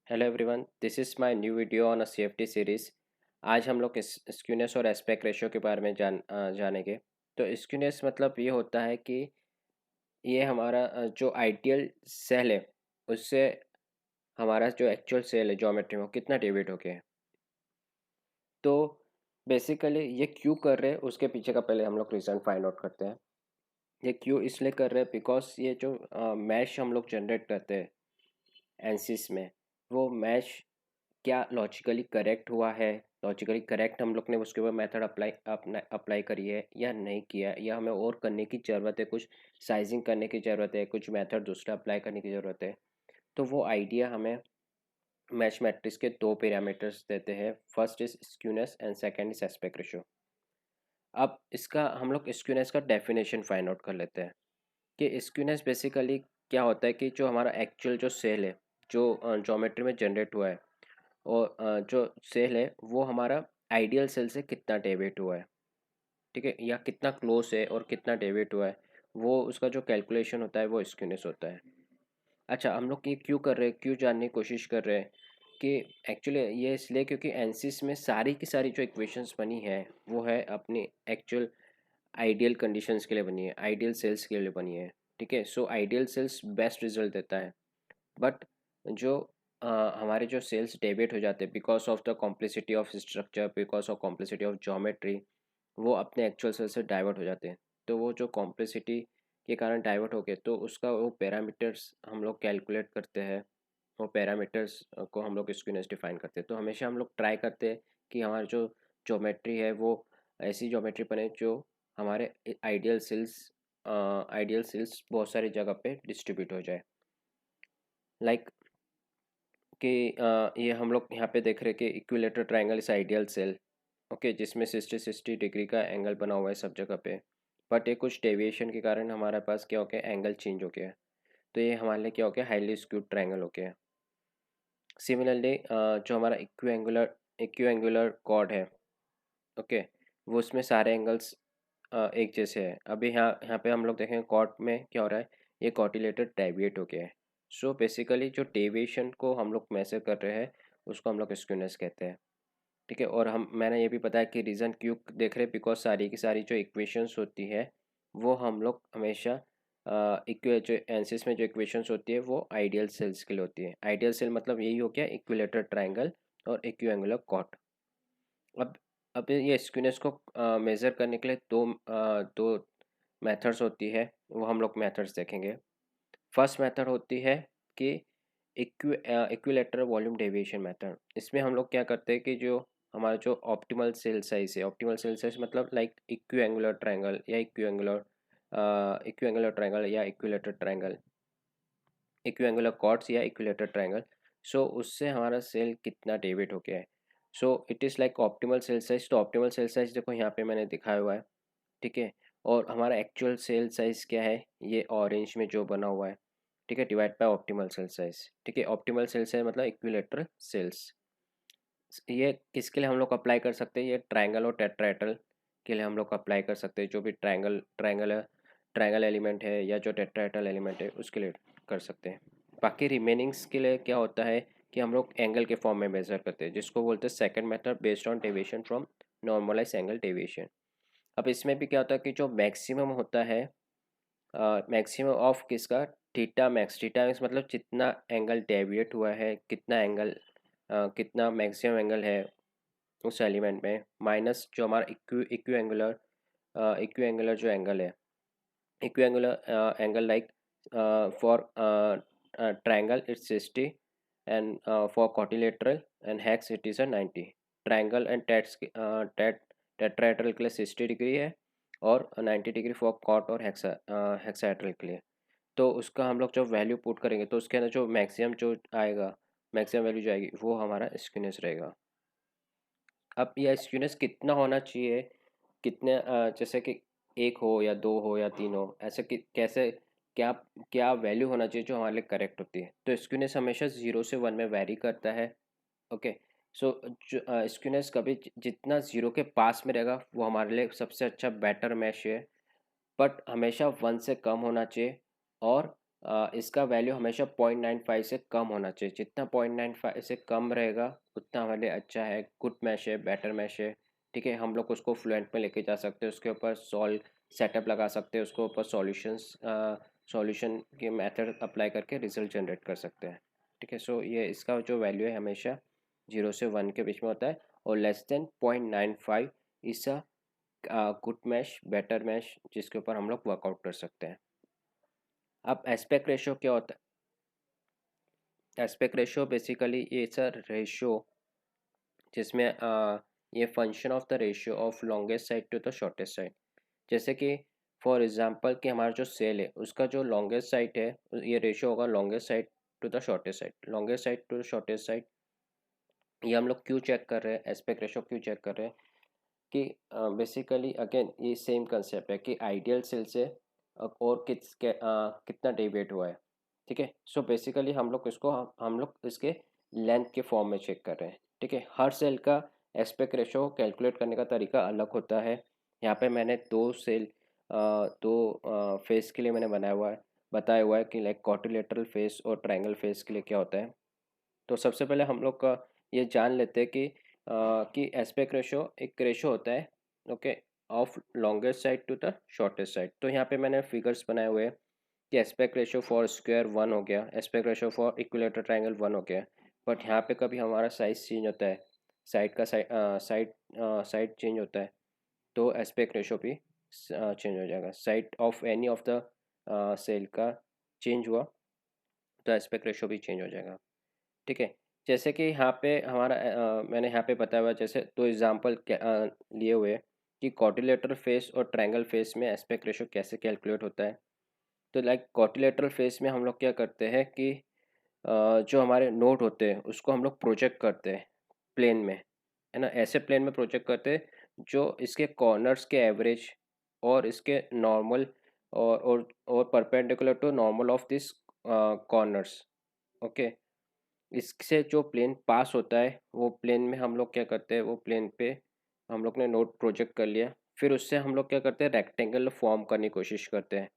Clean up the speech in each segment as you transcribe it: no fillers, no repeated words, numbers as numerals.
Hello everyone, this is my new video on a CFT series. आज हम लोग skewness और एस्पेक्ट रेशियो के बारे में जानेंगे। तो स्क्यूनेस मतलब ये होता है कि ये हमारा जो आइडियल सेल है उससे हमारा जो एक्चुअल सेल है ज्योमेट्री में वो कितना डेविएट हो गया है। तो बेसिकली ये क्यों कर रहे हैं उसके पीछे का पहले हम लोग रीज़न फाइंड आउट करते हैं। ये क्यों इसलिए कर रहे हैं बिकॉज ये जो मैश हम लोग जनरेट करते हैं एनसिस में, वो मैश क्या लॉजिकली करेक्ट हुआ है। लॉजिकली करेक्ट हम लोग ने उसके ऊपर मेथड अप्लाई करी है या नहीं किया, या हमें और करने की ज़रूरत है, कुछ साइजिंग करने की ज़रूरत है, कुछ मेथड दूसरा अप्लाई करने की ज़रूरत है। तो वो आइडिया हमें मैश मैट्रिक्स के दो पैरामीटर्स देते हैं। First is skewness and second is aspect ratio. अब इसका हम लोग स्क्यूनेस का डेफिनेशन फाइंड आउट कर लेते हैं कि स्क्यूनेस बेसिकली क्या होता है कि जो हमारा एक्चुअल जो सेल है जो ज्योमेट्री में जनरेट हुआ है, और जो सेल है वो हमारा आइडियल सेल से कितना डेविएट हुआ है, ठीक है, या कितना क्लोज है और कितना डेविएट हुआ है, वो उसका जो कैलकुलेशन होता है वो स्क्यूनेस होता है। अच्छा, हम लोग ये क्यों कर रहे हैं, क्यों जानने की कोशिश कर रहे हैं कि एक्चुअली ये इसलिए क्योंकि एनसिस में सारी की सारी जो इक्वेशंस बनी है वो है अपनी एक्चुअल आइडियल कंडीशंस के लिए बनी है, आइडियल सेल्स के लिए बनी है। ठीक है, so ideal cells best result देता है। बट जो हमारे जो सेल्स डेविएट हो जाते हैं because of the complexity of structure, because of complexity of geometry, वो अपने एक्चुअल सेल से डाइवर्ट हो जाते हैं। तो वो जो कॉम्प्लेक्सिटी के कारण डाइवर्ट हो गए तो उसका वो पैरामीटर्स हम लोग कैलकुलेट करते हैं। वो पैरामीटर्स को हम लोग स्क्यूनेस डिफाइन करते हैं। तो हमेशा हम लोग ट्राई करते हैं कि हमारी जो ज्योमेट्री है वो ऐसी ज्योमेट्री बने जो हमारे आइडियल सेल्स बहुत सारी जगह पे डिस्ट्रीब्यूट हो जाए। लाइक कि ये हम लोग यहाँ पे देख रहे हैं कि equilateral triangle is ideal cell, okay, जिसमें 60 डिग्री का एंगल बना हुआ है सब जगह पे। बट ये कुछ डेविएशन के कारण हमारे पास क्या हो गया, एंगल चेंज हो गया है। तो ये हमारे लिए क्या हो गया, हाईली स्क्यूड ट्रायंगल हो गया है। सिमिलरली जो हमारा इक्विएंगुलर कॉर्ड है, ओके, वो उसमें सारे एंगल्स एक जैसे है। अभी यहाँ यहाँ पे हम लोग देखें कॉर्ड में क्या हो रहा है, ये कॉर्डिलेटर डेविएट हो गया है। सो बेसिकली जो डेविएशन को हम लोग मेजर कर रहे हैं उसको हम लोग स्क्यूनेस कहते हैं। ठीक है, और हम मैंने ये भी बताया कि रीज़न क्यों देख रहे हैं, बिकॉज सारी की सारी जो इक्वेशंस होती है वो हम लोग हमेशा इक्वे जो एंसिस में जो इक्वेशंस होती है वो आइडियल सेल्स के लिए होती है। आइडियल सेल मतलब यही हो गया इक्विलेटरल ट्रायंगल और इक्विएंगुलर कॉर्ड। अब अब ये स्क्यूनेस को मेज़र करने के लिए दो मेथड्स होती है, वो हम लोग मेथड्स देखेंगे। फर्स्ट मेथड होती है कि इक्विलेटरल वॉल्यूम डेविएशन मेथड। इसमें हम लोग क्या करते हैं कि जो हमारा जो ऑप्टिमल सेल साइज है, ऑप्टिमल सेल साइज मतलब लाइक इक्विएंगुलर ट्रायंगल या इक्विएंगुलर ट्रायंगल या इक्विलेटरल ट्रायंगल, इक्विएंगुलर कॉर्ड्स या इक्विलेटरल ट्रायंगल। सो उससे हमारा सेल कितना डेविएट हो गया है। So it is like optimal cell size. तो ऑप्टिमल सेल साइज देखो यहाँ पे मैंने दिखाया हुआ है, ठीक है, और हमारा एक्चुअल सेल साइज क्या है, ये ऑरेंज में जो बना हुआ है, ठीक है, divide by optimal cell size. ठीक है, ऑप्टिमल सेल साइज मतलब इक्विलेटरल सेल्स। ये किसके लिए हम लोग अप्लाई कर सकते हैं, ये ट्रायंगल और टेट्राहेड्रल के लिए हम लोग अप्लाई कर सकते हैं। जो भी ट्रायंगल एलिमेंट है या जो टेट्राहेड्रल एलिमेंट है उसके लिए कर सकते हैं। बाकी रिमेनिंग्स के लिए क्या होता है कि हम लोग एंगल के फॉर्म में मेजर करते हैं, जिसको बोलते हैं second method based on deviation from normalize angle deviation. अब इसमें भी क्या होता है कि जो मैक्सिमम होता है, मैक्सिमम ऑफ किसका, थीटा मैक्स। थीटा मैक्स मतलब जितना एंगल डेविएट हुआ है, कितना एंगल कितना मैक्सिमम एंगल है उस एलिमेंट में, माइनस जो हमारा इक्विएंगुलर जो एंगल है, equiangular angle like for triangle it's 60 and for quadrilateral and hex it is 90। Triangle and tetrahedral के लिए 60 डिग्री है और 90 डिग्री फॉर कॉट और हेक्साहेड्रल के लिए। तो उसका हम लोग जब वैल्यू पुट करेंगे तो उसके अंदर जो मैक्सिमम जो आएगा, मैक्सिमम वैल्यू जो आएगी वो हमारा स्क्यूनेस रहेगा। अब यह स्क्यूनेस कितना होना चाहिए, कितने जैसे कि एक हो या दो हो या तीन हो, ऐसे कि कैसे क्या क्या वैल्यू होना चाहिए जो हमारे लिए करेक्ट होती है। तो स्क्यूनेस हमेशा 0 से 1 में वैरी करता है। ओके, सो स्क्यूनेस कभी जितना 0 के पास में रहेगा वो हमारे लिए सबसे अच्छा बेटर मैश है। बट हमेशा 1 से कम होना चाहिए और इसका वैल्यू हमेशा 0.95 से कम होना चाहिए। जितना 0.95 से कम रहेगा उतना हमारे लिए अच्छा है, गुड मैश है, बेटर मैश है। ठीक है, हम लोग उसको फ्लुएंट में लेके जा सकते हैं, उसके ऊपर सॉल्व सेटअप लगा सकते हैं, उसके ऊपर सॉल्यूशन के मेथड अप्लाई करके रिजल्ट जनरेट कर सकते हैं। ठीक है, सो ये इसका जो वैल्यू है हमेशा 0 से 1 के बीच में होता है, और less than 0.95 is a good mesh, better mesh, जिसके ऊपर हम लोग वर्कआउट कर सकते हैं। अब एस्पेक्ट रेशियो क्या होता है? एस्पेक्ट रेशियो बेसिकली ये सर रेशियो जिसमें ये function of the ratio of longest side to the shortest side. जैसे कि फॉर एग्जांपल कि हमारा जो सेल है उसका जो लॉन्गेस्ट साइड है, ये रेशियो होगा longest side to the shortest side. Longest side to shortest side ये हम लोग क्यों चेक कर रहे हैं, एस्पेक्ट रेशियो क्यों चेक कर रहे हैं कि बेसिकली अगेन ये सेम कंसेप्ट है कि आइडियल सेल से और कितना डेविएट हुआ है। ठीक है, सो बेसिकली हम लोग इसको हम लोग इसके लेंथ के फॉर्म में चेक कर रहे हैं। ठीक है, हर सेल का एस्पेक्ट रेशियो कैलकुलेट करने का तरीका अलग होता है। यहाँ पे मैंने दो फेस के लिए मैंने बताया हुआ है कि लाइक क्वाड्रिलेटरल फेस और ट्रायंगल फेस के लिए क्या होता है। तो सबसे पहले हम लोग का ये जान लेते हैं कि एस्पेक्ट रेशो एक रेशो होता है, okay, of longest side to the shortest side. तो यहाँ पे मैंने फिगर्स बनाए हुए हैं कि एस्पेक्ट रेशो फॉर स्क्वायर 1 हो गया, aspect ratio for equilateral triangle 1 हो गया। बट यहाँ पे कभी हमारा साइज चेंज होता है, साइड चेंज होता है, तो एस्पेक्ट रेशो भी चेंज हो जाएगा। Side of any of the cell का चेंज हुआ तो एस्पेक्ट रेशो भी चेंज हो जाएगा। ठीक है, जैसे कि यहाँ पे मैंने यहाँ पे बताया हुआ है, जैसे दो एग्जांपल लिए हुए हैं कि क्वाड्रिलेटरल फेस और ट्रायंगल फेस में एस्पेक्ट रेशियो कैसे कैलकुलेट होता है। तो लाइक क्वाड्रिलेटरल फेस में हम लोग क्या करते हैं कि जो हमारे नोड होते हैं उसको हम लोग प्रोजेक्ट करते हैं प्लेन में, है ना, ऐसे प्लेन में प्रोजेक्ट करते हैं जो इसके कॉर्नर्स के एवरेज और इसके नॉर्मल और perpendicular to normal of this corners. Okay, इससे जो प्लेन पास होता है वो प्लेन में हम लोग क्या करते हैं, वो प्लेन पे हम लोग ने नोट प्रोजेक्ट कर लिया, फिर उससे हम लोग क्या करते हैं, रेक्टेंगल फॉर्म करने की कोशिश करते हैं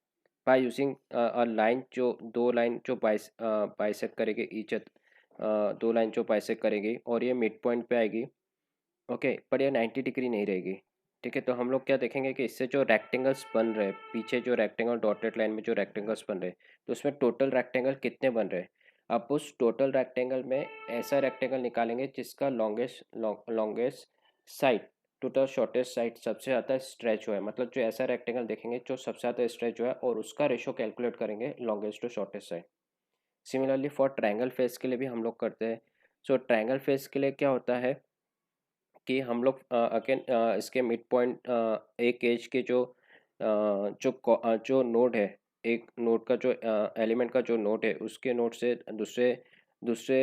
बाय यूजिंग अ लाइन, जो दो लाइन जो बाइसेक्ट करेगी दो लाइन जो बाइसेक्ट करेगी और ये मिड पॉइंट पे आएगी। ओके, पर ये 90 डिग्री नहीं रहेगी। ठीक है, तो हम लोग क्या देखेंगे कि इससे जो रेक्टेंगल्स बन रहे हैं, पीछे जो रेक्टेंगल डॉटेड लाइन में जो रेक्टेंगल्स बन रहे हैं, तो उसमें टोटल रेक्टेंगल कितने बन रहे हैं। अब उस टोटल रेक्टेंगल में ऐसा रेक्टेंगल निकालेंगे जिसका longest side to the shortest side सबसे ज़्यादा स्ट्रेच हुआ है, मतलब जो ऐसा रेक्टेंगल देखेंगे जो सबसे ज़्यादा स्ट्रेच हुआ है और उसका रेशो कैलकुलेट करेंगे longest to shortest side. Similarly for triangle face के लिए भी हम लोग करते हैं। सो ट्रायंगल फेस के लिए क्या होता है कि हम लोग अगेन इसके मिड पॉइंट एक एज के जो नोड है, एक नोड का जो एलिमेंट का जो नोड है उसके नोड से दूसरे दूसरे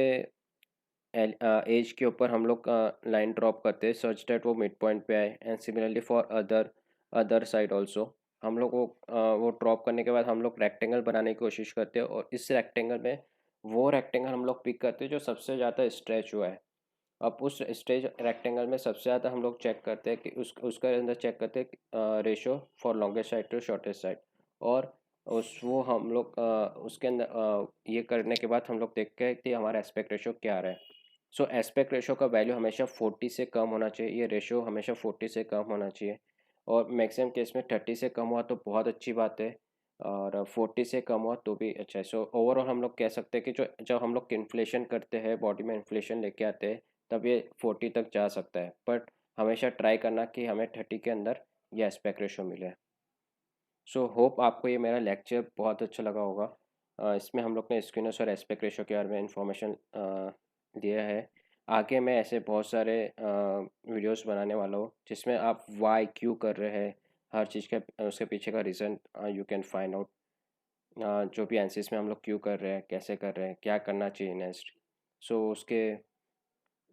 एज के ऊपर हम लोग लाइन ड्रॉप करते हैं सच दैट वो मिड पॉइंट पे आए। And similarly for other side also हम लोग वो ड्रॉप करने के बाद हम लोग रेक्टेंगल बनाने की कोशिश करते हैं, और इस रेक्टेंगल में वो रेक्टेंगल हम लोग पिक करते हैं जो सबसे ज़्यादा स्ट्रेच हुआ है। अब उस स्ट्रेच रेक्टेंगल में सबसे ज़्यादा हम लोग चेक करते हैं कि उसके अंदर चेक करते हैं ratio for longest side to shortest side, और उस वो हम लोग उसके अंदर ये करने के बाद हम लोग देखते हैं कि हमारा एस्पेक्ट रेशो क्या आ रहा है। सो एस्पेक्ट रेशो का वैल्यू हमेशा 40 से कम होना चाहिए, ये रेशो हमेशा 40 से कम होना चाहिए, और मैक्सिमम केस में 30 से कम हुआ तो बहुत अच्छी बात है, और 40 से कम हुआ तो भी अच्छा है। सो ओवरऑल हम लोग कह सकते हैं कि जो जब हम लोग इन्फ्लेशन करते हैं, बॉडी में इन्फ्लेशन लेके आते हैं, तब ये 40 तक जा सकता है, बट हमेशा ट्राई करना कि हमें 30 के अंदर ये एस्पेक्ट रेशो मिले। सो होप आपको ये मेरा लेक्चर बहुत अच्छा लगा होगा। इसमें हम लोग ने स्क्यूनेस और एस्पेक्ट रेशो के बारे में इंफॉर्मेशन दिया है। आगे मैं ऐसे बहुत सारे वीडियोस बनाने वाला हूँ जिसमें आप वाई क्यों कर रहे हैं, हर चीज़ के उसके पीछे का reason you can find out. जो भी एनसीस में हम लोग क्यों कर रहे हैं, कैसे कर रहे हैं, क्या करना चाहिए नेक्स्ट, सो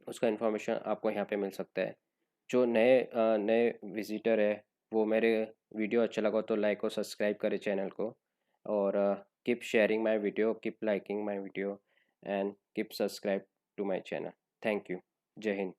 उसका इन्फॉर्मेशन आपको यहाँ पे मिल सकता है। जो नए विजिटर है वो मेरे वीडियो अच्छा लगा तो लाइक और सब्सक्राइब करें चैनल को, और keep sharing my video, keep liking my video, and keep subscribe to my channel. Thank you. जय हिंद।